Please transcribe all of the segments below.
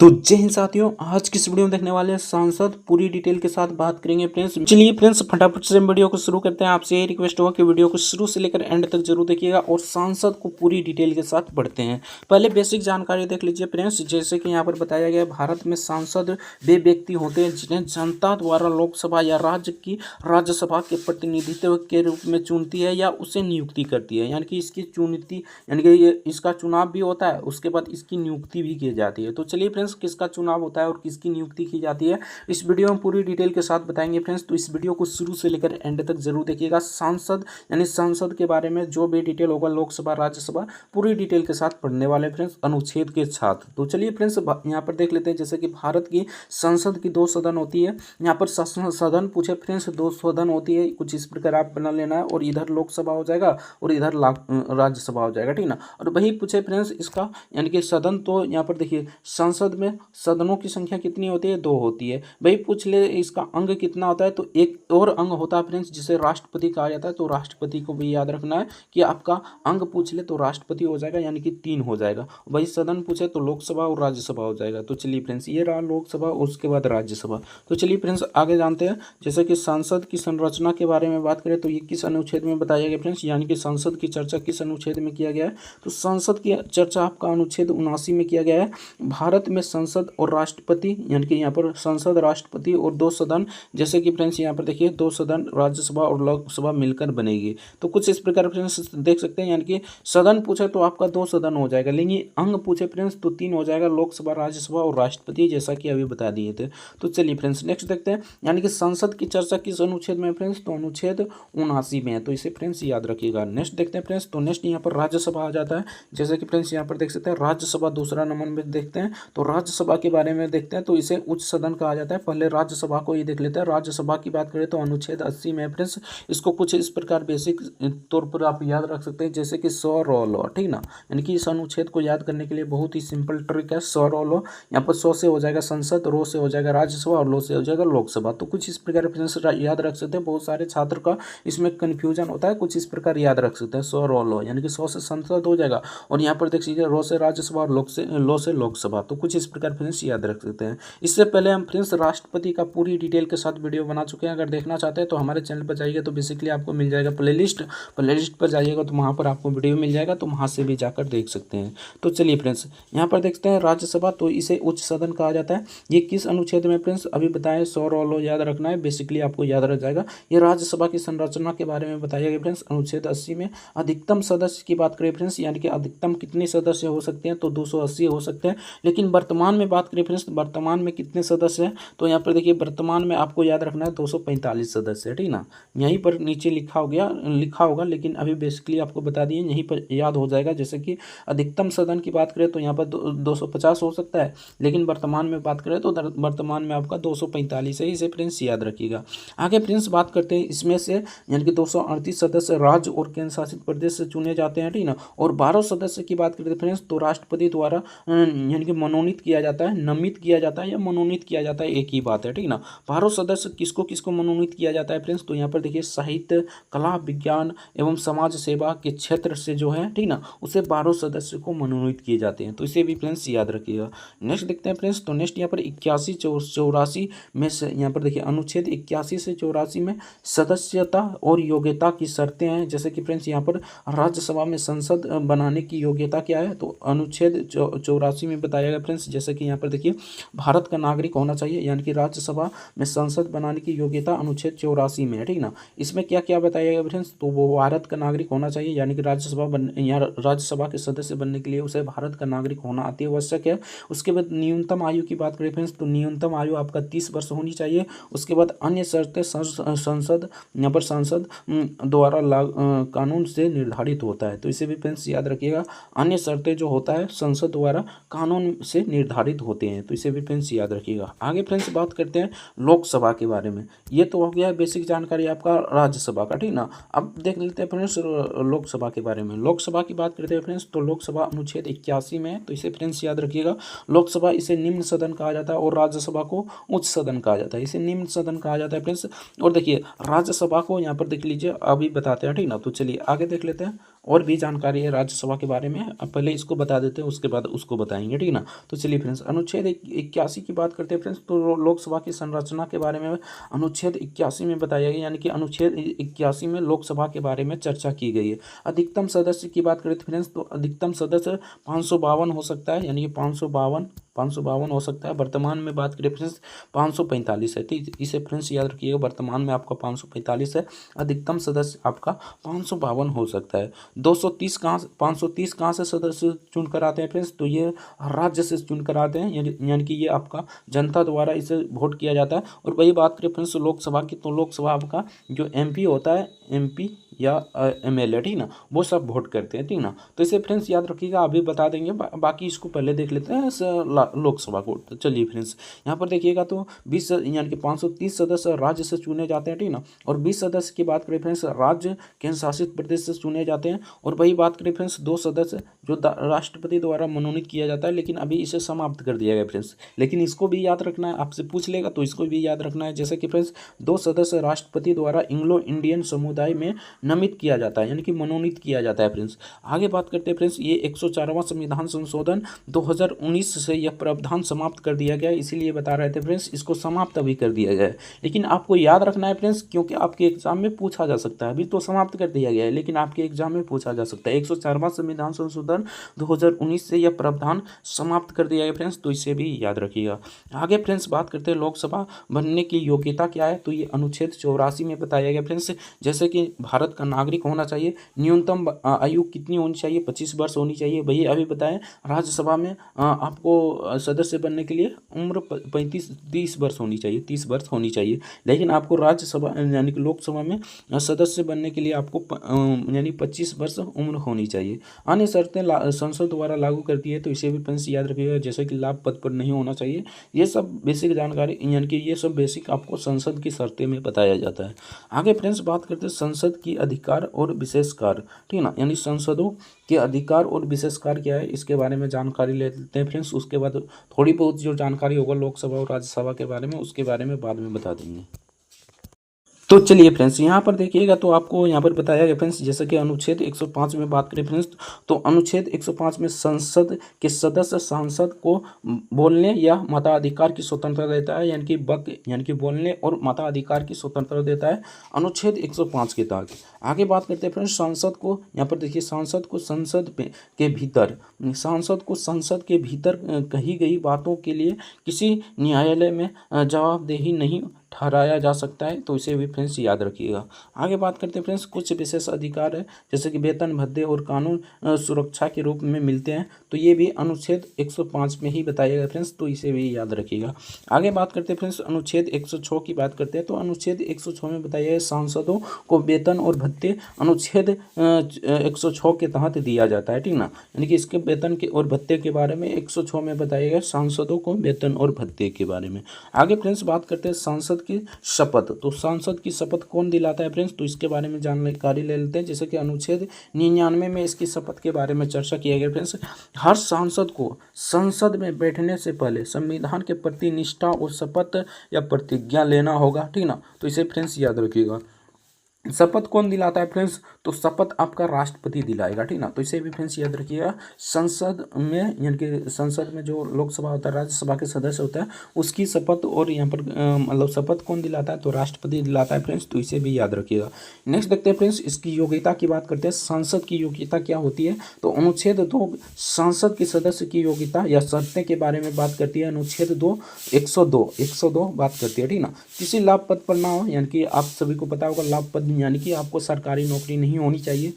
तो जय हिंद साथियों, आज की इस वीडियो में देखने वाले हैं सांसद पूरी डिटेल के साथ बात करेंगे फ्रेंड्स। चलिए फ्रेंड्स फटाफट से वीडियो को शुरू करते हैं। आपसे ये रिक्वेस्ट होगा कि वीडियो को शुरू से लेकर एंड तक जरूर देखिएगा और सांसद को पूरी डिटेल के साथ पढ़ते हैं। पहले बेसिक जानकारी देख लीजिए फ्रेंड्स। जैसे कि यहाँ पर बताया गया, भारत में सांसद वे व्यक्ति होते हैं जिन्हें जनता द्वारा लोकसभा या राज्य की राज्यसभा के प्रतिनिधित्व के रूप में चुनती है या उसे नियुक्ति करती है। यानी कि इसकी चुनती यानी कि ये इसका चुनाव भी होता है, उसके बाद इसकी नियुक्ति भी की जाती है। तो चलिए फ्रेंड्स, किसका चुनाव होता है और किसकी नियुक्ति की जाती है इस वीडियो में पूरी डिटेल के साथ बताएंगे फ्रेंड्स। तो इस वीडियो को शुरू से लेकर एंड तक जरूर देखिएगा। सांसद यानी संसद के बारे में जो भी डिटेल होगा, लोकसभा राज्यसभा पूरी डिटेल के साथ पढ़ने वाले फ्रेंड्स, अनुच्छेद के साथ। तो चलिए फ्रेंड्स यहाँ पर देख लेते हैं। जैसे कि भारत की संसद की 2 सदन होती है। यहाँ पर सदन पूछे फ्रेंड्स, 2 सदन होती है। कुछ इस प्रकार आप बना लेना है और इधर लोकसभा हो जाएगा और इधर राज्यसभा हो जाएगा, ठीक ना। और वही पूछे फ्रेंड्स इसका यानी कि सदन, तो यहाँ पर देखिए संसद में सदनों की संख्या कितनी होती है? 2 होती है। भाई पूछ ले इसका अंग कितना होता है, तो एक और अंग होता है फ्रेंड्स जिसे राष्ट्रपति कहा जाता है। तो राष्ट्रपति को भी याद रखना है कि आपका अंग पूछ ले तो राष्ट्रपति हो जाएगा, यानी कि 3 हो जाएगा। वही सदन पूछे तो लोकसभा और राज्यसभा हो जाएगा। तो चलिए फ्रेंड्स, ये रहा लोकसभा और उसके बाद राज्यसभा। तो चलिए फ्रेंड्स आगे जानते हैं। जैसे कि संसद की संरचना के बारे में बात करें तो ये किस अनुच्छेद में बताया गया फ्रेंड्स, यानी कि संसद की चर्चा किस अनुच्छेद में किया गया है? तो संसद की चर्चा आपका अनुच्छेद 79 में किया गया है। भारत में संसद और राष्ट्रपति यानी कि यहाँ पर संसद, राष्ट्रपति और 2 सदन, जैसे कि फ्रेंड्स यहाँ पर देखिए 2 सदन राज्यसभा और लोकसभा मिलकर बनेगी। तो कुछ इस प्रकार फ्रेंड्स देख सकते हैं। यानी कि सदन पूछे तो आपका 2 सदन हो जाएगा, लेकिन अंग पूछे फ्रेंड्स तो 3 हो जाएगा, लोकसभा, राज्यसभा और राष्ट्रपति, जैसा कि अभी बता दिए थे। तो चलिए फ्रेंड्स नेक्स्ट देखते हैं। यानी कि संसद की चर्चा किस अनुच्छेद में फ्रेंड्स? तो अनुच्छेद 79 में है। तो इसे फ्रेंड्स याद रखिएगा। नेक्स्ट देखते हैं फ्रेंड्स। तो नेक्स्ट यहाँ पर राज्यसभा आ जाता है। जैसे कि फ्रेंड्स यहाँ पर देख सकते हैं राज्यसभा दूसरा नंबर में देखते हैं। तो राज्यसभा के बारे में देखते हैं। तो इसे उच्च सदन कहा जाता है। पहले राज्यसभा को ये देख लेते हैं। राज्यसभा की बात करें तो अनुच्छेद 80 में फ्रेंड्स। इसको कुछ इस प्रकार बेसिक तौर पर आप याद रख सकते हैं, जैसे कि 100 रॉ लॉ, ठीक ना। यानी कि इस अनुच्छेद को याद करने के लिए बहुत ही सिंपल ट्रिक है, 100 रॉ लॉ। यहाँ पर 100 से हो जाएगा संसद, रो से हो जाएगा राज्यसभा और लो से हो जाएगा लोकसभा। तो कुछ इस प्रकार फ्रेंड्स याद रख सकते हैं। बहुत सारे छात्र का इसमें कन्फ्यूजन होता है, कुछ इस प्रकार याद रख सकते हैं। 100 रॉ लॉ यानी कि 100 से संसद हो जाएगा और यहाँ पर देख लीजिए रो से राज्यसभा और लो से लोकसभा। तो कुछ इस प्रकार फ्रेंड्स याद रख सकते हैं। इससे पहले हम फ्रेंड्स राष्ट्रपति का पूरी डिटेल के साथ वीडियो बना चुके हैं। अगर देखना चाहते हैं तो हमारे चैनल पर जाइए, तो बेसिकली आपको मिल जाएगा प्लेलिस्ट पर जाइएगा तो वहाँ पर आपको वीडियो मिल जाएगा, तो वहाँ से भी जाकर देख सकते हैं। तो चलिए फ्रेंड्स यहाँ पर देखते हैं राज्यसभा। तो इसे उच्च सदन कहा जाता है। ये किस अनुच्छेद में फ्रेंड्स? अभी बताएं, 100 रॉ लॉ याद रखना है, बेसिकली आपको याद रह जाएगा। ये राज्यसभा की संरचना के बारे में बताया गया फ्रेंड्स, अनुच्छेद 80 में। अधिकतम सदस्य की बात करें फ्रेंड्स, यानी कि अधिकतम कितने सदस्य हो सकते हैं? तो 280 हो सकते हैं। लेकिन वर्तमान में बात करें फ्रेंड्स, वर्तमान में कितने सदस्य हैं? तो यहाँ पर देखिए वर्तमान में आपको याद रखना है 245 सदस्य है, ठीक ना। यहीं पर नीचे लिखा होगा, लेकिन अभी बेसिकली आपको बता दिए, यहीं पर याद हो जाएगा। जैसे कि अधिकतम सदन की बात करें तो यहाँ पर 250 हो सकता है, लेकिन वर्तमान में बात करें तो वर्तमान में आपका 245 है। इसे फ्रेंड्स याद रखिएगा। आगे फ्रेंड्स बात करते हैं इसमें से, यानी कि 238 सदस्य राज्य और केंद्र शासित प्रदेश से चुने जाते हैं, ठीक ना। और 12 सदस्य की बात करते हैं फ्रेंड्स तो राष्ट्रपति द्वारा यानी कि मनोनीत किया जाता है, नामित किया जाता है या मनोनीत किया जाता है, एक ही बात है, ठीक ना। 12 सदस्य किसको किसको मनोनीत किया जाता है फ्रेंड्स? तो यहाँ पर देखिए साहित्य, कला, विज्ञान एवं समाज सेवा के क्षेत्र से जो है, ठीक ना, उसे 12 सदस्य को मनोनीत किए जाते हैं। तो इसे भी फ्रेंड्स याद रखिएगा। नेक्स्ट देखते हैं फ्रेंड्स। तो नेक्स्ट यहाँ पर 81 84 में से, यहाँ पर देखिए अनुच्छेद 81 से 84 में सदस्यता और योग्यता की शर्तें हैं। जैसे कि फ्रेंड्स यहाँ पर राज्यसभा में संसद बनाने की योग्यता क्या है? तो अनुच्छेद 84 में बताया गया फ्रेंड्स। जैसे कि यहाँ पर देखिए भारत का नागरिक होना चाहिए, यानी कि राज्यसभा में संसद बनाने की योग्यता अनुच्छेद 84 में है, ठीक ना। इसमें क्या क्या बताया गया फ्रेंड्स? तो वो भारत का नागरिक होना चाहिए, यानी कि राज्यसभा के सदस्य बनने के लिए उसे भारत का नागरिक होना अति आवश्यक है। उसके बाद न्यूनतम आयु की बात करें फ्रेंड्स, तो न्यूनतम आयु आपका 30 वर्ष होनी चाहिए। उसके बाद अन्य शर्तें संसद यहाँ पर संसद द्वारा कानून से निर्धारित होता है। तो इसे भी फ्रेंड्स याद रखिएगा। अन्य शर्तें जो होता है संसद द्वारा कानून से निर्धारित होते हैं। तो इसे भी फ्रेंड्स याद रखिएगा। आगे फ्रेंड्स बात करते हैं लोकसभा के बारे में। ये तो हो गया बेसिक जानकारी आपका राज्यसभा का, ठीक ना। अब देख लेते हैं फ्रेंड्स लोकसभा के बारे में। लोकसभा की बात करते हैं फ्रेंड्स तो लोकसभा अनुच्छेद 81 में है। तो इसे फ्रेंड्स याद रखिएगा। लोकसभा इसे निम्न सदन कहा जाता है और राज्यसभा को उच्च सदन कहा जाता है। इसे निम्न सदन कहा जाता है फ्रेंड्स। और देखिए राज्यसभा को यहाँ पर देख लीजिए, अभी बताते हैं, ठीक ना। तो चलिए आगे देख लेते हैं। और भी जानकारी है राज्यसभा के बारे में, अब पहले इसको बता देते हैं उसके बाद उसको बताएंगे, ठीक ना। तो चलिए फ्रेंड्स, अनुच्छेद 81 की बात करते हैं फ्रेंड्स। तो लोकसभा की संरचना के बारे में अनुच्छेद 81 में बताया गया, यानी कि अनुच्छेद 81 में लोकसभा के बारे में चर्चा की गई है। अधिकतम सदस्य की बात करें तो फ्रेंड्स, तो अधिकतम सदस्य 552 हो सकता है, यानी कि 552 हो सकता है। वर्तमान में बात करें फ्रेंड्स 545 है, ठीक। इसे फ्रेंड्स याद रखिएगा, वर्तमान में आपका 545 है, अधिकतम सदस्य आपका 552 हो सकता है। 530 कहाँ से सदस्य चुनकर आते हैं फ्रेंड्स, तो ये राज्य से चुनकर आते हैं, यानी कि ये आपका जनता द्वारा इसे वोट किया जाता है। और वही बात करें फ्रेंड्स लोकसभा की, तो लोकसभा आपका जो MP होता है, MP या MLA, ठीक ना, वो सब वोट करते हैं, ठीक ना। तो इसे फ्रेंड्स याद रखिएगा, अभी बता देंगे, बाकी इसको पहले देख लेते हैं लोकसभा को। तो चलिए फ्रेंड्स, यहाँ पर देखिएगा तो 20 यानी कि 530 सदस्य राज्य से चुने जाते हैं, ठीक ना। और 20 सदस्य की बात करें फ्रेंड्स राज्य केंद्र शासित प्रदेश से चुने जाते हैं। और वही बात करें फ्रेंड्स 2 सदस्य जो राष्ट्रपति द्वारा मनोनीत किया जाता है, लेकिन अभी इसे समाप्त कर दिया गया फ्रेंड्स। लेकिन इसको भी याद रखना है, आपसे पूछ लेगा तो इसको भी याद रखना है। जैसे कि फ्रेंड्स 2 सदस्य राष्ट्रपति द्वारा इंग्लो इंडियन समुदाय में नामित किया जाता है, यानी कि मनोनीत किया जाता है फ्रेंड्स। आगे बात करते हैं फ्रेंड्स, ये 104वां संविधान संशोधन 2019 से यह प्रावधान समाप्त कर दिया गया, इसीलिए बता रहे थे फ्रेंड्स इसको समाप्त अभी कर दिया गया है। लेकिन आपको याद रखना है फ्रेंड्स, क्योंकि आपके एग्जाम में पूछा जा सकता है। अभी तो समाप्त कर दिया गया है, लेकिन आपके एग्जाम में पूछा जा सकता है। 104वां संविधान संशोधन 2019 से यह प्रावधान समाप्त कर दिया गया फ्रेंड्स, तो इसे भी याद रखिएगा। आगे फ्रेंड्स बात करते हैं लोकसभा बनने की योग्यता क्या है, तो ये अनुच्छेद 84 में बताया गया फ्रेंड्स। जैसे कि भारत का नागरिक होना चाहिए, न्यूनतम आयु कितनी होनी चाहिए, 25 वर्ष होनी चाहिए। वही अभी बताएं, राज्यसभा में आपको सदस्य बनने के लिए उम्र 30 वर्ष होनी चाहिए, 30 वर्ष होनी चाहिए। लेकिन आपको राज्यसभा यानी कि लोकसभा में सदस्य बनने के लिए आपको यानी 25 वर्ष उम्र होनी चाहिए। अन्य शर्तें संसद द्वारा लागू करती है, तो इसे भी फ्रेंड्स याद रखिएगा, जैसे कि लाभ पद पर नहीं होना चाहिए। ये सब बेसिक जानकारी, यानी कि ये सब बेसिक आपको संसद की शर्तें में बताया जाता है। आगे फ्रेंड्स बात करते हैं संसद की अधिकार और विशेषकार, ठीक है ना, यानी संसदों के अधिकार और विशेषकार क्या है, इसके बारे में जानकारी ले लेते हैं फ्रेंड्स। उसके बाद थोड़ी बहुत जो जानकारी होगा लोकसभा और राज्यसभा के बारे में, उसके बारे में बाद में बता देंगे। तो चलिए फ्रेंड्स, यहाँ पर देखिएगा तो आपको यहाँ पर बताया गया फ्रेंड्स, जैसे कि अनुच्छेद 105 में बात करें फ्रेंड्स, तो अनुच्छेद 105 में संसद के सदस्य सांसद को बोलने या मताधिकार की स्वतंत्रता देता है, यानी कि बोलने और मताधिकार की स्वतंत्रता देता है अनुच्छेद 105 के तहत। आगे बात करते हैं फ्रेंड्स सांसद को, यहाँ पर देखिए सांसद को संसद के भीतर कही गई बातों के लिए किसी न्यायालय में जवाबदेही नहीं ठहराया जा सकता है, तो इसे भी फ्रेंड्स याद रखिएगा। आगे बात करते हैं फ्रेंड्स कुछ विशेष अधिकार है, जैसे कि वेतन भत्ते और कानून सुरक्षा के रूप में मिलते हैं, तो ये भी अनुच्छेद 105 में ही बताया गया फ्रेंड्स, तो इसे भी याद रखिएगा। आगे बात करते हैं फ्रेंड्स अनुच्छेद 106 की बात करते हैं, तो अनुच्छेद 106 में बताया गया सांसदों को वेतन और भत्ते अनुच्छेद 106 के तहत दिया जाता है, ठीक ना, यानी कि इसके वेतन के और भत्ते के बारे में 106 में बताया गया सांसदों को वेतन और भत्ते के बारे में। आगे फ्रेंड्स बात करते हैं सांसद की शपथ, तो सांसद की शपथ कौन दिलाता है फ्रेंड्स, तो इसके बारे में जानकारी ले लेते हैं। जैसे कि अनुच्छेद 99 में इसकी शपथ के बारे में चर्चा किया गया फ्रेंड्स। हर सांसद को संसद में बैठने से पहले संविधान के प्रति निष्ठा और शपथ या प्रतिज्ञा लेना होगा, ठीक ना, तो इसे फ्रेंड्स याद रखिएगा। शपथ कौन दिलाता है फ्रेंड्स, तो शपथ आपका राष्ट्रपति दिलाएगा, ठीक ना, तो इसे भी फ्रेंड्स याद रखिएगा। संसद में यानी कि संसद में जो लोकसभा होता है, राज्यसभा के सदस्य होता है, उसकी शपथ और यहाँ पर मतलब शपथ कौन दिलाता है, तो राष्ट्रपति दिलाता है फ्रेंड्स, तो इसे भी याद रखिएगा। नेक्स्ट देखते हैं फ्रेंड्स इसकी योग्यता की बात करते हैं, संसद की योग्यता क्या होती है, तो अनुच्छेद 2 संसद के सदस्य की योग्यता या शर्तें के बारे में बात करती है। अनुच्छेद 2 102 बात करती है, ठीक ना। किसी लाभ पद पर ना हो, यानी कि आप सभी को पता होगा लाभ पद यानी कि आपको सरकारी नौकरी नहीं होनी चाहिए।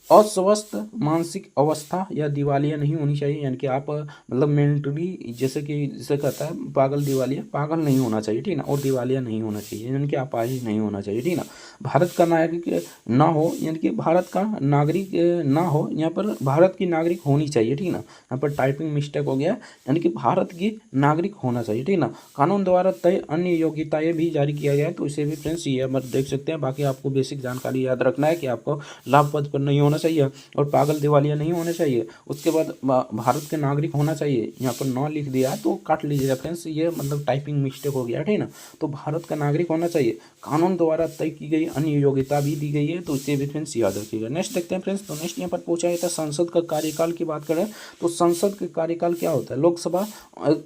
अस्वस्थ मानसिक अवस्था या दिवालिया नहीं होनी चाहिए, यानी कि आप मतलब मेंटली जैसे कि जिसे कहता है पागल दिवालिया, पागल नहीं होना चाहिए, ठीक ना, और दिवालिया नहीं होना चाहिए, यानी कि अपाहिज नहीं होना चाहिए, ठीक ना। भारत का नागरिक ना हो, यानी कि भारत का नागरिक ना हो, यहाँ पर भारत की नागरिक होनी चाहिए, ठीक ना, यहाँ पर टाइपिंग मिस्टेक हो गया, यानी कि भारत की नागरिक होना चाहिए, ठीक ना। कानून द्वारा तय अन्य योग्यताएं भी जारी किया गया है, तो इसे भी फ्रेंड्स ये मत देख सकते हैं। बाकी आपको बेसिक जानकारी याद रखना है कि आपको लाभ पद पर नहीं होना चाहिए और पागल दिवालिया नहीं होना चाहिए। उसके बाद भारत के नागरिक होना चाहिए, यहाँ पर 9 लिख दिया है तो काट लीजिएगा फ्रेंड्स, ये मतलब टाइपिंग मिस्टेक हो गया, ठीक ना। तो भारत का नागरिक होना चाहिए, कानून द्वारा तय की गई अन्य योग्यता भी दी गई है, तो इसे भी फ्रेंड्स याद रखिएगा। नेक्स्ट देखते हैं फ्रेंड्स, तो नेक्स्ट यहाँ पर पूछा गया था संसद का कार्यकाल की बात करें तो संसद का कार्यकाल क्या होता है। लोकसभा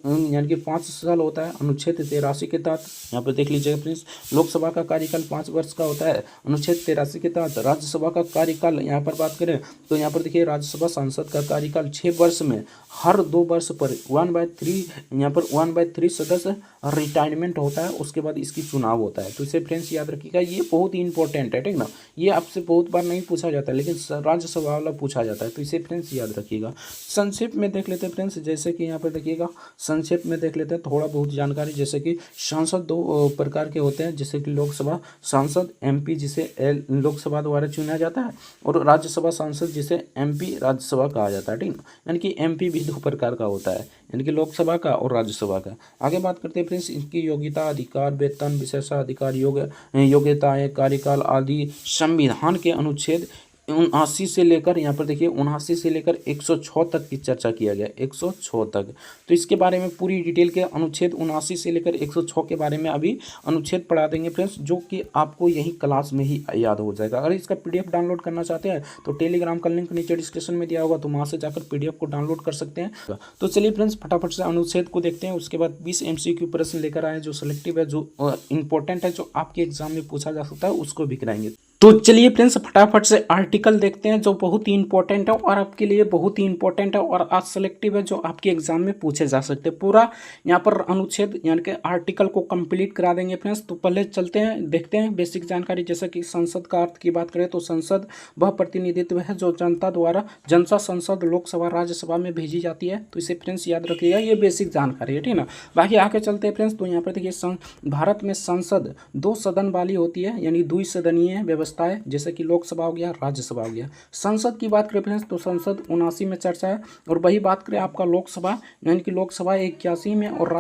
यानी कि 5 साल होता है अनुच्छेद 83 के तहत, यहाँ पर देख लीजिएगा फ्रेंड्स, लोकसभा का कार्यकाल 5 वर्ष का होता है अनुच्छेद 83 के तहत। राज्यसभा का कार्यकाल यहाँ पर बात करें तो यहाँ पर देखिए राज्यसभा सांसद का कार्यकाल 6 वर्ष में हर 2 वर्ष पर 1/3 यहाँ पर 1/3 सदस्य रिटायरमेंट होता है, उसके बाद इसकी चुनाव होता है। तो इसे फ्रेंड्स याद रखिएगा, ये बहुत ही इंपॉर्टेंट है, ठीक ना। ये आपसे बहुत बार नहीं पूछा जाता है लेकिन राज्यसभा वाला पूछा जाता है, तो इसे फ्रेंड्स याद रखिएगा। संक्षेप में देख लेते हैं फ्रेंड्स, जैसे कि यहाँ पर देखिएगा संक्षेप में देख लेते हैं थोड़ा बहुत जानकारी। जैसे कि सांसद 2 प्रकार के होते हैं, जैसे कि लोकसभा सांसद MP जिसे लोकसभा द्वारा चुना जाता है, और राज्यसभा सांसद जिसे MP राज्यसभा कहा जाता है, ठीक ना। यानी कि MP भी 2 प्रकार का होता है, यानी कि लोकसभा का और राज्यसभा का। आगे बात करते हैं फ्रेंड्स, इनकी योग्यता, अधिकार, वेतन, विशेषाधिकार, योग्यताएं, कार्यकाल आदि संविधान के अनुच्छेद 79 से लेकर यहाँ पर देखिए 79 से लेकर 106 तक की चर्चा किया गया, 106 तक। तो इसके बारे में पूरी डिटेल के अनुच्छेद 79 से लेकर 106 के बारे में अभी अनुच्छेद पढ़ा देंगे फ्रेंड्स, जो कि आपको यही क्लास में ही याद हो जाएगा। अगर इसका PDF डाउनलोड करना चाहते हैं तो टेलीग्राम का लिंक नीचे डिस्क्रिप्शन में दिया होगा, तो वहाँ से जाकर PDF को डाउनलोड कर सकते हैं। तो चलिए फ्रेंड्स फटाफट से अनुच्छेद को देखते हैं, उसके बाद 20 MCQ प्रश्न लेकर आए जो सिलेक्टिव है, जो इंपॉर्टेंट है, जो आपके एग्जाम में पूछा जा सकता है, उसको भी कराएंगे। तो चलिए फ्रेंड्स फटाफट से आर्टिकल देखते हैं जो बहुत ही इंपॉर्टेंट है और आपके लिए बहुत ही इंपॉर्टेंट है और आज सेलेक्टिव है, जो आपके एग्जाम में पूछे जा सकते हैं। पूरा यहाँ पर अनुच्छेद यानी कि आर्टिकल को कंप्लीट करा देंगे फ्रेंड्स। तो पहले चलते हैं, देखते हैं बेसिक जानकारी। जैसे कि संसद का अर्थ की बात करें तो संसद वह प्रतिनिधित्व है जो जनता द्वारा जनता संसद लोकसभा राज्यसभा में भेजी जाती है। तो इसे फ्रेंड्स याद रखिएगा, ये बेसिक जानकारी है, ठीक ना। बाकी आगे चलते हैं फ्रेंड्स, तो यहाँ पर देखिए भारत में संसद 2 सदन वाली होती है, यानी द्विसदनीय व्यवस्था है, जैसे कि लोकसभा हो गया, राज्यसभा हो गया। संसद की बात करें फ्रेंड्स तो संसद 79 में चर्चा है, और वही बात करें आपका लोकसभा यानी कि लोकसभा 81 में, और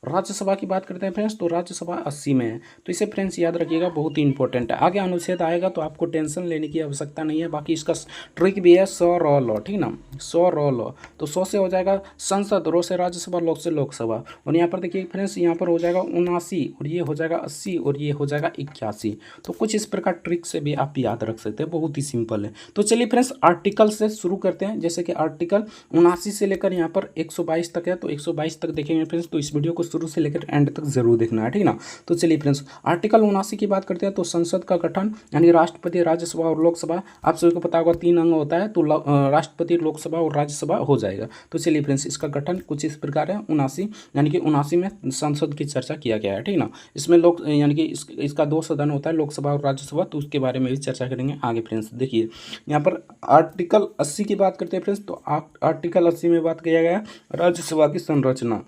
राज्यसभा की बात करते हैं फ्रेंड्स तो राज्यसभा 80 में है। तो इसे फ्रेंड्स याद रखिएगा, बहुत ही इंपॉर्टेंट है। आगे अनुच्छेद आएगा तो आपको टेंशन लेने की आवश्यकता नहीं है। बाकी इसका ट्रिक भी है 100 रॉ लॉ, ठीक ना, 100 रॉ लॉ। तो 100 से हो जाएगा संसद, रो से राज्यसभा, लोक से लोकसभा, और यहाँ पर देखिए फ्रेंड्स यहाँ पर हो जाएगा 79, और ये हो जाएगा 80, और ये हो जाएगा 81। तो कुछ इस प्रकार ट्रिक से भी आप याद रख सकते हैं, बहुत ही सिंपल है। तो चलिए फ्रेंड्स आर्टिकल से शुरू करते हैं। जैसे कि आर्टिकल 79 से लेकर यहाँ पर 122 तक है, तो 122 तक देखेंगे फ्रेंड्स। तो इस वीडियो को शुरू से लेकर एंड तक जरूर देखना है, ठीक ना। तो चलिए फ्रेंड्स आर्टिकल 79 की बात करते हैं। तो संसद का गठन यानी राष्ट्रपति, राज्यसभा और लोकसभा, आप सभी को पता होगा 3 अंग होता है, तो राष्ट्रपति, लोकसभा और राज्यसभा हो जाएगा। तो चलिए फ्रेंड्स इसका गठन कुछ इस प्रकार है, 79 यानी कि 79 में संसद की चर्चा किया गया है, ठीक ना। इसमें लोक यानी कि इसका 2 सदन होता है, लोकसभा और राज्यसभा, तो उसके बारे में भी चर्चा करेंगे आगे फ्रेंड्स। देखिए यहाँ पर आर्टिकल 80 की बात करते हैं फ्रेंड्स, तो आर्टिकल 80 में बात किया गया राज्यसभा की संरचना,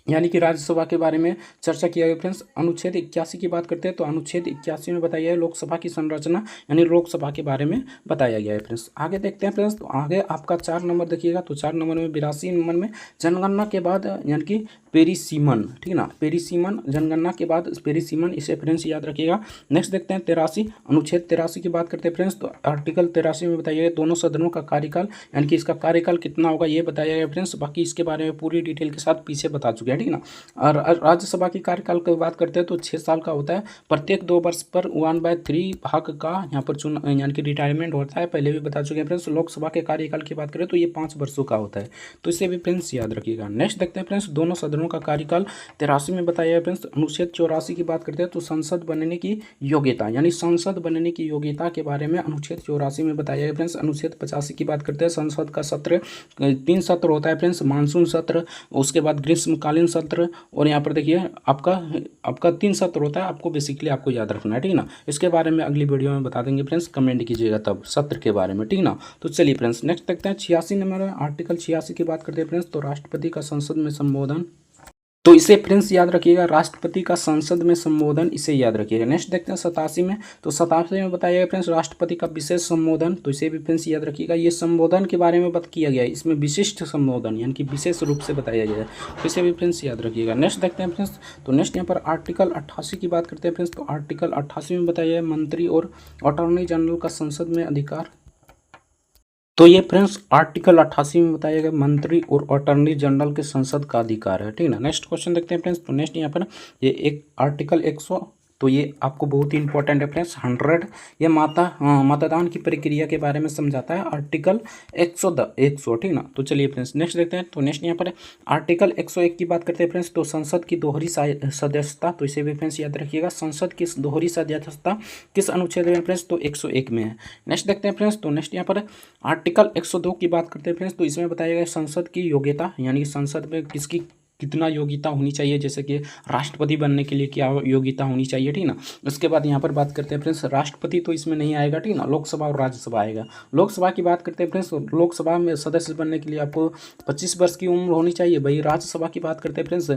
यानी कि राज्यसभा के बारे में चर्चा किया गया फ्रेंड्स। अनुच्छेद 81 की बात करते हैं तो अनुच्छेद 81 में बताया है लोकसभा की संरचना, यानी लोकसभा के बारे में बताया गया है फ्रेंड्स। आगे देखते हैं फ्रेंड्स, तो आगे आपका 4 नंबर देखिएगा, तो 4 नंबर में 82 नंबर में जनगणना के बाद यानी कि पेरिसीमन, ठीक ना, पेरिसीमन, जनगणना के बाद पेरिसीमन, इसे फ्रेंड्स याद रखिएगा। नेक्स्ट देखते हैं 83, अनुच्छेद 83 की बात करते हैं फ्रेंड्स, तो आर्टिकल 83 में बताया गया दोनों सदनों का कार्यकाल, यानी कि इसका कार्यकाल कितना होगा ये बताया गया फ्रेंड्स। बाकी इसके बारे में पूरी डिटेल के साथ पीछे बता चुके हैं, ठीक ना। और राज्यसभा की कार्यकाल की बात करते हैं तो 6 साल का होता है, प्रत्येक 2 वर्ष पर 1/3 भाग का यहाँ पर यानी कि रिटायरमेंट होता है, पहले भी बता चुके हैं फ्रेंड्स। लोकसभा के कार्यकाल की बात करें तो ये 5 वर्षों का होता है, तो इसे भी फ्रेंड्स याद रखिएगा। नेक्स्ट देखते हैं फ्रेंड्स, दोनों सदनों का कार्यकाल 83 में बताया है फ्रेंड्स। अनुच्छेद 84 की बात करते हैं तो संसद बनने की योग्यता, यानी संसद बनने की योग्यता के बारे में अनुच्छेद 84 में बताया है फ्रेंड्स। अनुच्छेद 85 की बात करते हैं, संसद का सत्र 3 सत्र होता है फ्रेंड्स, मानसून सत्र, उसके बाद ग्रीष्मकालीन सत्र, और यहाँ पर देखिए आपका 3 सत्र होता है, आपको बेसिकली आपको याद रखना है, ठीक ना। इसके बारे में अगली वीडियो में बता देंगे फ्रेंड्स, कमेंट कीजिएगा तब सत्र के बारे में, ठीक ना। तो चलिए फ्रेंड्स नेक्स्ट देखते हैं 86 नंबर आर्टिकल 86 की बात करते हैं फ्रेंड्स, तो राष्ट्रपति का संसद में संबोधन। तो इसे फ्रेंड्स याद रखिएगा, राष्ट्रपति का संसद में संबोधन, इसे याद रखिएगा। नेक्स्ट देखते हैं 87 में। तो 87 में बताया गया फ्रेंड्स राष्ट्रपति का विशेष संबोधन, तो इसे भी फ्रेंड्स याद रखिएगा। ये संबोधन के बारे में बात किया गया है, इसमें विशिष्ट संबोधन यानी कि विशेष रूप से बताया गया है, तो इसे भी फ्रेंड्स याद रखिएगा। नेक्स्ट देखते हैं फ्रेंड्स, तो नेक्स्ट यहाँ पर आर्टिकल 88 की बात करते हैं फ्रेंड्स। तो आर्टिकल 88 में बताया गया मंत्री और अटॉर्नी जनरल का संसद में अधिकार। तो ये फ्रेंड्स आर्टिकल 88 में बताया गया मंत्री और अटॉर्नी जनरल के संसद का अधिकार है, ठीक है ना। नेक्स्ट क्वेश्चन देखते हैं फ्रेंड्स। तो नेक्स्ट यहाँ पर ये एक आर्टिकल 100, तो ये आपको बहुत ही इंपॉर्टेंट है फ्रेंड्स। 100 ये मतदान की प्रक्रिया के बारे में समझाता है, आर्टिकल 100, ठीक ना। तो चलिए फ्रेंड्स नेक्स्ट देखते हैं। तो नेक्स्ट यहाँ पर आर्टिकल 101 की बात करते हैं फ्रेंड्स। तो संसद की दोहरी सदस्यता, तो इसे भी फ्रेंड्स याद रखिएगा। संसद की दोहरी सदस्यता किस अनुच्छेद में फ्रेंड्स? तो 101 में है। नेक्स्ट देखते हैं फ्रेंड्स। तो नेक्स्ट यहाँ पर आर्टिकल 102 की बात करते हैं फ्रेंड्स। तो इसमें बताया गया संसद की योग्यता, यानी कि संसद में किसकी कितना योग्यता होनी चाहिए, जैसे कि राष्ट्रपति बनने के लिए क्या योग्यता होनी चाहिए, ठीक ना। उसके बाद यहाँ पर बात करते हैं फ्रेंड्स, राष्ट्रपति तो इसमें नहीं आएगा, ठीक ना, लोकसभा और राज्यसभा आएगा। लोकसभा की बात करते हैं फ्रेंड्स, तो लोकसभा में सदस्य बनने के लिए आपको 25 वर्ष की उम्र होनी चाहिए। भाई राज्यसभा की बात करते हैं फ्रेंड्स,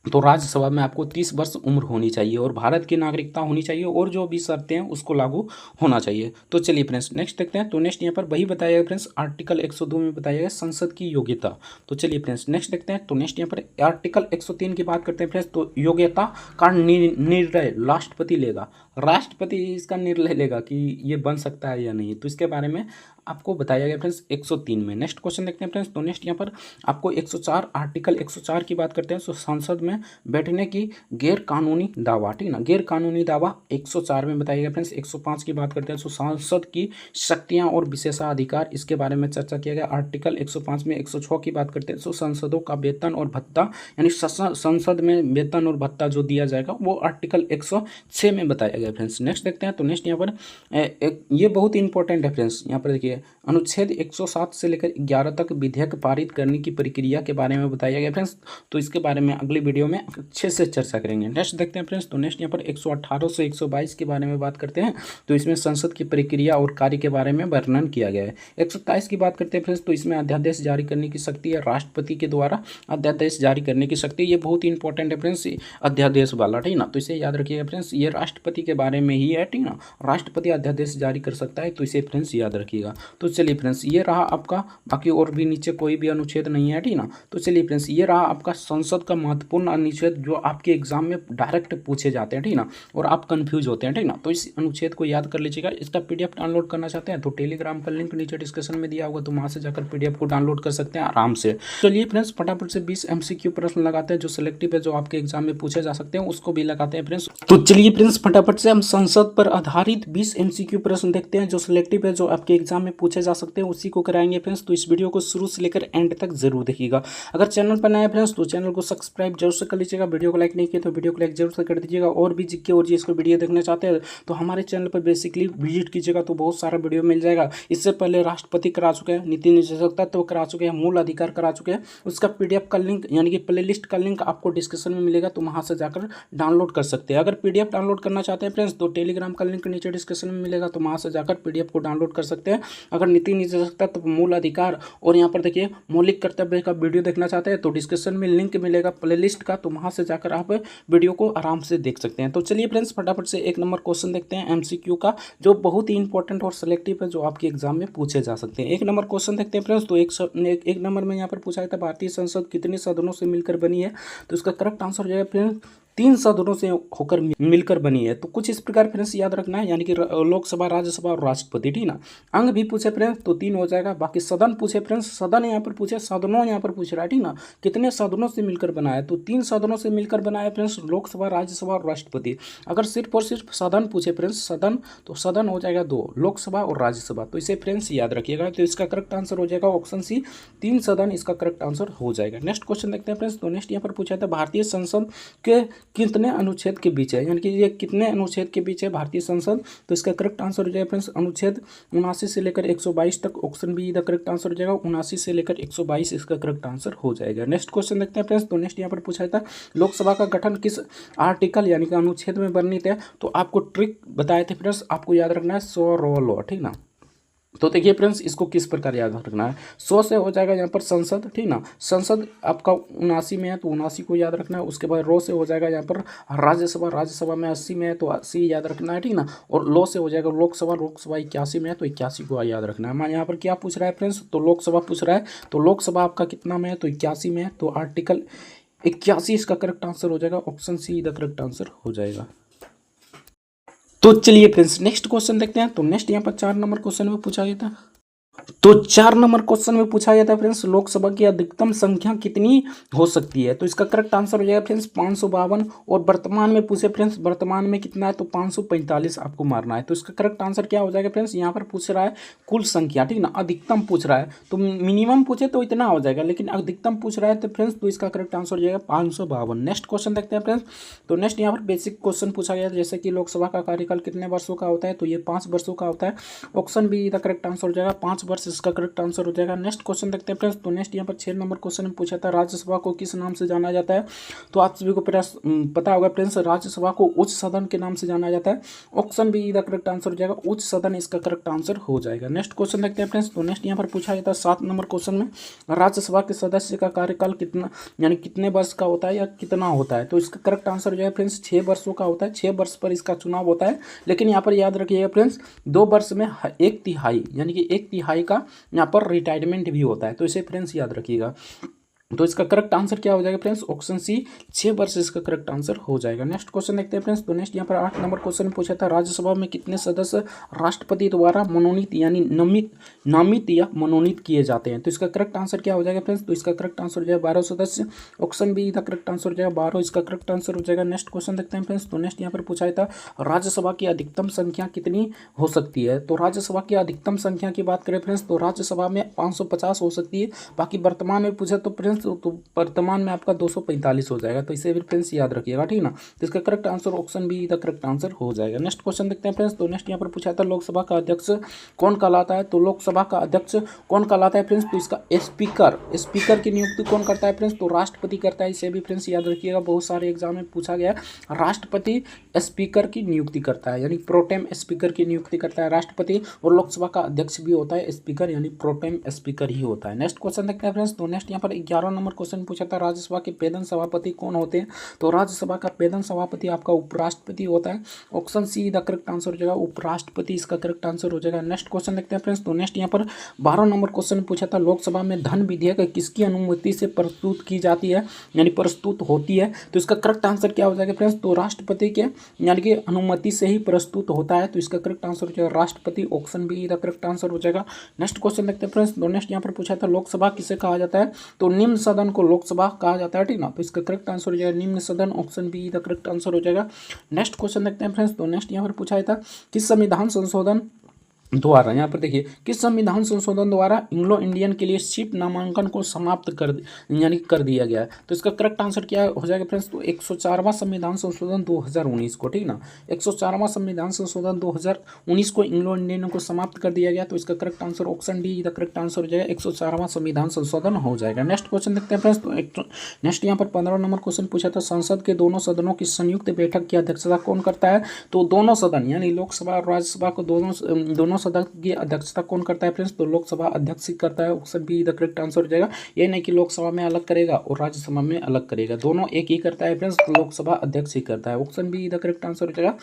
तो राज्यसभा में आपको 30 वर्ष उम्र होनी चाहिए और भारत की नागरिकता होनी चाहिए और जो भी शर्तें हैं उसको लागू होना चाहिए। तो चलिए फ्रेंड्स नेक्स्ट देखते हैं। तो नेक्स्ट यहाँ पर वही बताया गया फ्रेंड्स, आर्टिकल 102 में बताया गया संसद की योग्यता। तो चलिए फ्रेंड्स नेक्स्ट देखते हैं। तो नेक्स्ट यहाँ पर आर्टिकल 103 की बात करते हैं फ्रेंड्स। तो योग्यता का निर्णय राष्ट्रपति लेगा, राष्ट्रपति इसका निर्णय लेगा कि ये बन सकता है या नहीं, तो इसके बारे में आपको बताया गया फ्रेंड्स 103 में। नेक्स्ट क्वेश्चन देखते हैं फ्रेंड्स। तो नेक्स्ट यहाँ पर आपको 104 आर्टिकल 104 की बात करते हैं। तो संसद में बैठने की गैर कानूनी दावा, ठीक ना, गैर कानूनी दावा 104 में बताया गया फ्रेंड्स। 105 की बात करते हैं। तो संसद की शक्तियां और विशेषाधिकार, इसके बारे में चर्चा किया गया आर्टिकल 105 में। 106 की बात करते हैं। तो संसदों का वेतन और भत्ता, यानी संसद में वेतन और भत्ता जो दिया जाएगा वो आर्टिकल 106 में बताया गया फ्रेंड्स। नेक्स्ट देखते हैं। तो नेक्स्ट यहाँ पर ये बहुत इंपॉर्टेंट है फ्रेंड्स। यहाँ पर देखिए अनुच्छेद 107 से लेकर 11 तक विधेयक पारित करने की प्रक्रिया के बारे में बताया गया फ्रेंड्स। तो इसके बारे में अगली वीडियो में अच्छे से चर्चा करेंगे। नेक्स्ट देखते हैं फ्रेंड्स। तो नेक्स्ट यहाँ पर 118 से 122 के बारे में बात करते हैं। तो इसमें संसद की प्रक्रिया और कार्य के बारे में वर्णन किया गया है। 127 की बात करते हैं फ्रेंड्स। तो इसमें अध्यादेश जारी करने की शक्ति है, राष्ट्रपति के द्वारा अध्यादेश जारी करने की शक्ति। ये बहुत ही इंपॉर्टेंट है फ्रेंड्स, अध्यादेश वाला, ठीक ना। तो इसे याद रखिएगा फ्रेंड्स, ये राष्ट्रपति के बारे में ही है, ठीक ना। राष्ट्रपति अध्यादेश जारी कर सकता है, तो इसे फ्रेंड्स याद रखिएगा। तो चलिए फ्रेंड्स ये रहा आपका, बाकी और भी नीचे कोई भी अनुच्छेद नहीं है, ठीक ना। तो चलिए फ्रेंड्स ये रहा आपका संसद का महत्वपूर्ण अनुच्छेद जो आपके एग्जाम में डायरेक्ट पूछे जाते हैं, ठीक ना, और आप कंफ्यूज होते हैं, ठीक ना। तो इस अनुच्छेद को याद कर लीजिएगा। इसका पीडीएफ डाउनलोड करना चाहते हैं तो टेलीग्राम का लिंक नीचे डिस्क्रिप्शन में दिया होगा, तो वहां से जाकर पीडीएफ को डाउनलोड कर सकते हैं आराम से। चलिए फ्रेंड्स फटाफट से 20 एमसीक्यू प्रश्न लगाते हैं जो सिलेक्टिव है, जो आपके एग्जाम में पूछे जा सकते हैं, उसको भी लगाते हैं फ्रेंड्स। तो चलिए फ्रेंड्स फटाफट से हम संसद पर आधारित 20 एमसीक्यू प्रश्न देखते हैं जो सिलेक्टिव है, जो आपके एग्जाम में पूछे जा सकते हैं, उसी को कराएंगे फ्रेंड्स। तो इस वीडियो को शुरू से लेकर एंड तक जरूर देखिएगा। अगर चैनल पर नए फ्रेंड्स तो चैनल को सब्सक्राइब जरूर से कर लीजिएगा। वीडियो को लाइक नहीं किया तो वीडियो को लाइक जरूर से कर दीजिएगा। और भी जीके और जीएस को वीडियो देखना चाहते हैं तो हमारे चैनल पर बेसिकली विजिट कीजिएगा, तो बहुत सारा वीडियो मिल जाएगा। इससे पहले राष्ट्रपति करा चुके हैं, नीति निदेशक तत्व करा चुके हैं, मूल अधिकार करा चुके हैं। उसका पीडीएफ का लिंक यानी कि प्ले लिस्ट का लिंक आपको डिस्क्रिप्शन में मिलेगा, तो वहाँ से जाकर डाउनलोड कर सकते हैं। अगर पीडीएफ डाउनलोड करना चाहते हैं फ्रेंड्स तो टेलीग्राम का लिंक नीचे डिस्क्रिप्शन में मिलेगा, तो वहाँ से जाकर पीडीएफ को डाउनलोड कर सकते हैं। अगर नीति निदेशक तत्व, मूल अधिकार और यहाँ पर देखिए मौलिक कर्तव्य का वीडियो देखना चाहते हैं तो डिस्क्रिप्शन में लिंक मिलेगा प्लेलिस्ट का, तो वहाँ से जाकर आप वीडियो को आराम से देख सकते हैं। तो चलिए फ्रेंड्स फटाफट से एक नंबर क्वेश्चन देखते हैं एमसीक्यू का, जो बहुत ही इंपॉर्टेंट और सिलेक्टिव है, जो आपके एग्जाम में पूछे जा सकते हैं। एक नंबर क्वेश्चन देखते हैं फ्रेंड्स। तो एक नंबर में यहाँ पर पूछा गया था भारतीय संसद कितने सदनों से मिलकर बनी है, तो इसका करेक्ट आंसर हो जाएगा फ्रेंड्स 3 सदनों से होकर मिलकर बनी है। तो कुछ इस प्रकार फ्रेंड्स याद रखना है, यानी कि लोकसभा, राज्यसभा और राष्ट्रपति, ठीक ना। अंग भी पूछे फ्रेंड्स तो 3 हो जाएगा। बाकी सदन पूछे फ्रेंड्स, सदन यहाँ पर पूछे, सदनों यहाँ पर पूछ रहा है, ठीक ना, कितने सदनों से मिलकर बना है, तो 3 सदनों से मिलकर बना है फ्रेंड्स, लोकसभा, राज्यसभा और राष्ट्रपति। अगर सिर्फ और सिर्फ सदन पूछे फ्रेंड्स, सदन, तो सदन हो जाएगा 2, लोकसभा और राज्यसभा। तो इसे फ्रेंड्स याद रखिएगा। तो इसका करेक्ट आंसर हो जाएगा ऑप्शन सी, 3 सदन इसका करेक्ट आंसर हो जाएगा। नेक्स्ट क्वेश्चन देखते हैं फ्रेंड्स। तो नेक्स्ट यहाँ पर पूछा था भारतीय संसद के कितने अनुच्छेद के बीच है, यानी कि ये कितने अनुच्छेद के बीच है भारतीय संसद, तो इसका करेक्ट आंसर हो जाएगा फ्रेंड्स अनुच्छेद 79 से लेकर 122 तक। Option be the correct answer हो जाएगा, 79 से लेकर 122 इसका करेक्ट आंसर हो जाएगा। नेक्स्ट क्वेश्चन देखते हैं फ्रेंड्स। तो नेक्स्ट यहाँ पर पूछा था लोकसभा का गठन किस आर्टिकल यानी कि अनुच्छेद में वर्णित है, तो आपको ट्रिक बताए थे फ्रेंड्स, आपको याद रखना है 100 लॉ, ठीक ना। तो देखिए फ्रेंड्स, इसको किस प्रकार याद रखना है। 100 से हो जाएगा यहाँ पर संसद, ठीक ना। संसद आपका 79 में है तो 79 को याद रखना है। उसके बाद रो से हो जाएगा यहाँ पर राज्यसभा, राज्यसभा में 80 में है तो 80 याद रखना है, ठीक ना। और लो से हो जाएगा लोकसभा, लोकसभा 81 में है तो 81 को याद रखना है। मैं यहाँ पर क्या पूछ रहा है फ्रेंड्स, तो लोकसभा पूछ रहा है, तो लोकसभा आपका कितना में है, तो 81 में है, तो आर्टिकल 81 इसका करेक्ट आंसर हो जाएगा। Option see the correct answer हो जाएगा। तो चलिए फ्रेंड्स, नेक्स्ट क्वेश्चन देखते हैं। तो नेक्स्ट यहाँ पर 4 नंबर क्वेश्चन में पूछा गया था। तो 4 नंबर क्वेश्चन में पूछा गया था फ्रेंड्स, लोकसभा की अधिकतम संख्या कितनी हो सकती है। तो इसका करेक्ट आंसर हो जाएगा फ्रेंड्स 552। और वर्तमान में पूछे फ्रेंड्स, वर्तमान में कितना है, तो 545 आपको मारना है। तो इसका करेक्ट आंसर क्या हो जाएगा फ्रेंड्स, यहाँ पर पूछ रहा है कुल संख्या, ठीक ना। अधिकतम पूछ रहा है, तो मिनिमम पूछे तो इतना हो जाएगा, लेकिन अधिकतम पूछ रहा है तो फ्रेंड्स, तो इसका करेक्ट आंसर हो जाएगा 552। नेक्स्ट क्वेश्चन देखते हैं फ्रेंड्स। तो नेक्स्ट यहाँ पर बेसिक क्वेश्चन पूछा गया जैसे कि लोकसभा का कार्यकाल कितने वर्षों का होता है, तो ये 5 वर्षों का होता है। Option be the correct answer हो जाएगा 5 वर्ष इसका करेक्ट आंसर हो जाएगा। नेक्स्ट क्वेश्चन देखते हैं फ्रेंड्स। तो नेक्स्ट यहाँ पर 6 नंबर क्वेश्चन में पूछा था, राज्यसभा को किस नाम से जाना जाता है। तो आप सभी को पता होगा फ्रेंड्स, राज्यसभा को उच्च सदन के नाम से जाना जाता है। Option be the correct answer हो जाएगा उच्च सदन इसका करेक्ट आंसर हो जाएगा। नेक्स्ट क्वेश्चन देखते हैं फ्रेंड्स। तो नेक्स्ट यहाँ पर पूछा जाता है 7 नंबर क्वेश्चन में, राज्यसभा के सदस्य का कार्यकाल कितना, यानी कितने वर्ष का होता है या कितना होता है। तो इसका करेक्ट आंसर हो जाएगा फ्रेंड्स 6 वर्षों का होता है। 6 वर्ष पर इसका चुनाव होता है, लेकिन यहाँ पर याद रखिएगा फ्रेंड्स 2 वर्ष में 1/3 यानी कि 1/3 का यहाँ पर रिटायरमेंट भी होता है। तो इसे फ्रेंड्स याद रखिएगा। तो इसका करेक्ट आंसर क्या हो जाएगा फ्रेंड्स, ऑप्शन सी 6 वर्ष इसका करेक्ट आंसर हो जाएगा। नेक्स्ट क्वेश्चन देखते हैं फ्रेंड्स। तो नेक्स्ट यहाँ पर 8 नंबर क्वेश्चन में पूछा था, राज्यसभा में कितने सदस्य राष्ट्रपति द्वारा मनोनीत यानी नामित या मनोनीत किए जाते हैं। तो इसका करेक्ट आंसर क्या हो जाएगा फ्रेंड्स, तो इसका करेक्ट आंसर हो जाएगा 12 सदस्य। ऑप्शन बी का करेक्ट आंसर हो जाएगा 12 इसका करेक्ट आंसर हो जाएगा। नेक्स्ट क्वेश्चन देखते हैं फ्रेंड्स। तो नेक्स्ट यहाँ पर पूछा था, राज्यसभा की अधिकतम संख्या कितनी हो सकती है। तो राज्यसभा की अधिकतम संख्या की बात करें फ्रेंड्स, तो राज्यसभा में 550 हो सकती है। बाकी वर्तमान में पूछे तो फ्रेंड्स, तो वर्तमान में आपका 245 हो जाएगा। तो इसे भी फ्रेंड्स याद रखिएगा, ठीक ना। तो इसका correct answer option be the correct answer हो जाएगा। नेक्स्ट क्वेश्चन देखते हैं फ्रेंड्स। तो नेक्स्ट यहाँ पर पूछा था, लोकसभा का अध्यक्ष कौन कहलाता है। तो लोकसभा का अध्यक्ष कौन कहलाता है फ्रेंड्स, तो इसका स्पीकर की नियुक्ति कौन करता है फ्रेंड्स, तो राष्ट्रपति करता है। इसे भी फ्रेंड्स याद रखिएगा, बहुत सारे एग्जाम में पूछा गया। राष्ट्रपति स्पीकर की नियुक्ति करता है, यानी प्रोटेम स्पीकर की नियुक्ति करता है राष्ट्रपति। और लोकसभा का अध्यक्ष भी होता है स्पीकर, यानी प्रोटेम स्पीकर ही होता है। नेक्स्ट क्वेश्चन देखते हैं फ्रेंड्स। तो नेक्स्ट यहाँ पर 11 नंबर क्वेश्चन पूछा था, राज्यसभा के पेदन सभापति कौन होते हैं। तो राज्यसभा का पेदन सभापति आपका उपराष्ट्रपति होता है। Option see the correct answer हो जाएगा उपराष्ट्रपति इसका करेक्ट आंसर हो जाएगा। नेक्स्ट क्वेश्चन देखते हैं फ्रेंड्स। तो नेक्स्ट यहाँ पर 12 नंबर क्वेश्चन पूछा था, लोकसभा में धन विधेयक किसकी अनुमति से प्रस्तुत की जाती है, यानी प्रस्तुत होती है। तो इसका करेक्ट आंसर क्या हो जाएगा फ्रेंड्स, तो राष्ट्रपति के यानी कि अनुमति से ही प्रस्तुत होता है। तो इसका करेक्ट आंसर हो जाएगा राष्ट्रपति। Option be the correct answer हो जाएगा। नेक्स्ट क्वेश्चन देखते हैं फ्रेंड्स। तो नेक्स्ट यहाँ पर पूछा था, लोकसभा किसे कहा जाता है। तो निम्न सदन को लोकसभा कहा जाता है, ठीक ना। तो इसका करेक्ट आंसर हो जाएगा निम्न सदन। Option be the correct answer हो जाएगा। नेक्स्ट क्वेश्चन देखते हैं फ्रेंड्स। तो नेक्स्ट यहाँ पर पूछा था, किस संविधान संशोधन द्वारा, यहाँ पर देखिए, किस संविधान संशोधन द्वारा एंग्लो इंडियन के लिए सीट नामांकन को समाप्त कर दिया गया है। तो इसका करेक्ट आंसर क्या हो जाएगा फ्रेंड्स, तो 104वां संविधान संशोधन 2019 को, ठीक ना। 104वां संविधान संशोधन 2019 को एंग्लो इंडियन को समाप्त कर दिया गया। तो इसका correct answer option D the correct answer हो जाएगा 104वां संविधान संशोधन हो जाएगा। नेक्स्ट क्वेश्चन देखते हैं फ्रेंड्स। तो नेक्स्ट यहाँ पर 15 नंबर क्वेश्चन पूछा था, संसद के दोनों सदनों की संयुक्त बैठक की अध्यक्षता कौन करता है। तो दोनों सदन यानी लोकसभा और राज्यसभा को दोनों सदन की अध्यक्षता कौन करता है फ्रेंड्स, तो लोकसभा अध्यक्ष ही करता है। Option be the correct answer हो जाएगा। ये नहीं कि लोकसभा में अलग करेगा और राज्यसभा में अलग करेगा, दोनों एक ही करता है फ्रेंड्स, तो लोकसभा अध्यक्ष ही करता है। Option be the correct answer हो जाएगा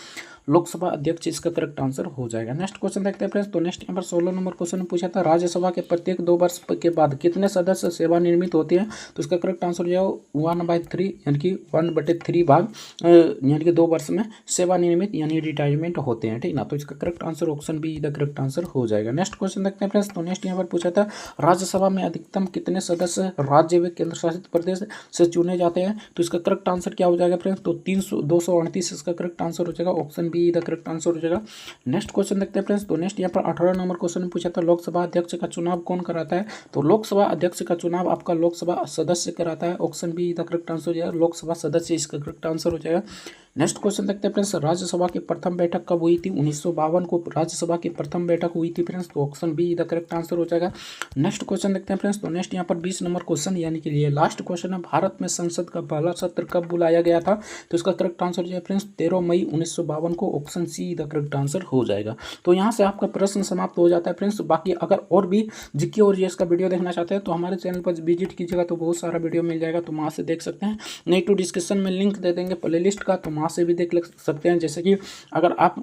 लोकसभा अध्यक्ष इसका करेक्ट आंसर हो जाएगा। नेक्स्ट क्वेश्चन देखते हैं फ्रेंड्स। तो नेक्स्ट यहाँ पर 16 नंबर क्वेश्चन पूछा था, राज्यसभा के प्रत्येक 2 वर्ष के बाद कितने सदस्य सेवानिवृत्त होते हैं। तो इसका करेक्ट आंसर हो जाएगा 1/3 यानी कि 1/3 भाग यानी कि 2 वर्ष में सेवानिवृत्त यानी रिटायरमेंट होते हैं, ठीक ना। तो इसका correct answer option be the correct answer हो जाएगा। नेक्स्ट क्वेश्चन देखते हैं फ्रेंड्स। तो नेक्स्ट यहाँ पर पूछा था, राज्यसभा में अधिकतम कितने सदस्य राज्य व केंद्र शासित प्रदेश से चुने जाते हैं। तो इसका करेक्ट आंसर क्या हो जाएगा फ्रेंड्स, तो 238 इसका करेक्ट आंसर हो जाएगा। Option be the correct answer हो जाएगा। नेक्स्ट क्वेश्चन देखते हैं फ्रेंड्स। तो नेक्स्ट यहाँ पर 18 नंबर क्वेश्चन में पूछा था, लोकसभा अध्यक्ष का चुनाव कौन कराता है। तो लोकसभा अध्यक्ष का चुनाव आपका लोकसभा सदस्य कराता है। Option be the correct answer हो जाएगा लोकसभा सदस्य इसका करेक्ट आंसर हो जाएगा। नेक्स्ट क्वेश्चन देखते हैं फ्रेंड्स, राज्यसभा की प्रथम बैठक कब हुई थी? 1952 को राज्यसभा की प्रथम बैठक हुई थी फ्रेंड्स, तो option be the correct answer हो जाएगा। नेक्स्ट क्वेश्चन देखते हैं फ्रेंड्स, तो नेक्स्ट यहाँ पर 20 नंबर क्वेश्चन यानी कि ये लास्ट क्वेश्चन है, भारत में संसद का पहला सत्र कब बुलाया गया था? तो इसका करेक्ट आंसर जो है फ्रेंड्स 13 मई 1952 को, option see the correct answer हो जाएगा। तो यहाँ से आपका प्रश्न समाप्त हो जाता है फ्रेंड्स। बाकी अगर और भी जीके और जीएस का वीडियो देखना चाहते हैं तो हमारे चैनल पर विजिट कीजिएगा, तो बहुत सारा वीडियो मिल जाएगा, तो वहाँ से देख सकते हैं। नहीं तो डिस्क्रिप्शन में लिंक दे देंगे प्लेलिस्ट का, तो वहाँ से भी देख सकते हैं। जैसे कि अगर आप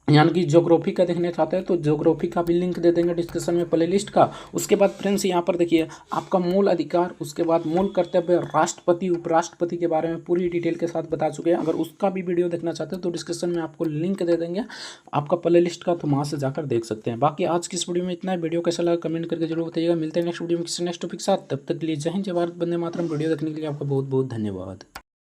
यानी कि ज्योग्राफी का देखने चाहते हैं तो ज्योग्राफी का भी लिंक दे देंगे डिस्क्रिप्शन में प्लेलिस्ट का। उसके बाद फ्रेंड्स यहाँ पर देखिए आपका मूल अधिकार, उसके बाद मूल कर्तव्य, राष्ट्रपति उपराष्ट्रपति के बारे में पूरी डिटेल के साथ बता चुके हैं। अगर उसका भी वीडियो देखना चाहते हैं तो डिस्क्रिप्शन में आपको लिंक दे देंगे आपका प्लेलिस्ट का, तो वहाँ से जाकर देख सकते हैं। बाकी आज की इस वीडियो में इतना है। वीडियो कैसा लगा कमेंट करके जरूर बताइएगा। मिलते हैं नेक्स्ट वीडियो में किसी नेक्स्ट टॉपिक के साथ, तब तक के लिए जय हिंद, जय भारत, वंदे मातरम। वीडियो देखने के लिए आपका बहुत बहुत धन्यवाद।